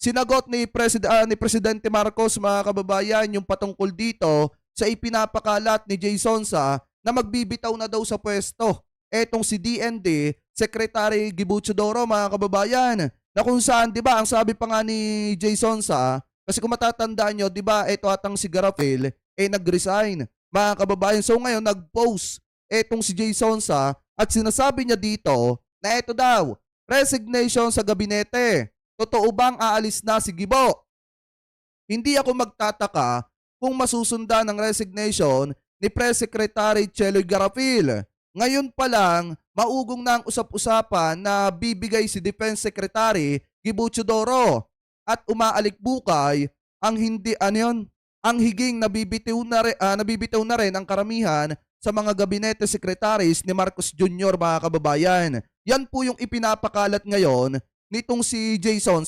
sinagot ni Presidente Marcos, mga kababayan, yung patungkol dito sa ipinapakalat ni Jay Sonsa na magbibitaw na daw sa pwesto etong si DND Secretary Gibu Chodoro, mga kababayan, na kung saan, di ba, ang sabi pa nga ni Jay Sonsa, kasi kung matatandaan nyo, di ba, eto atang si Garapil, nag-resign, mga kababayan. So ngayon, nag-post etong si Jay Sonsa at sinasabi niya dito na eto daw, resignation sa gabinete. Totoo bang aalis na si Gibo? Hindi ako magtataka kung masusundan ng resignation ni Press Secretary Cheloy Garapil. Ngayon pa lang, maugong na ang usap-usapan na bibigay si Defense Secretary Gibu Chodoro at umaalikbukay ang hindi ang higing nabibitaw na rin ang karamihan sa mga gabinete secretaries ni Marcos Jr., mga kababayan. Yan po yung ipinapakalat ngayon nitong si Jason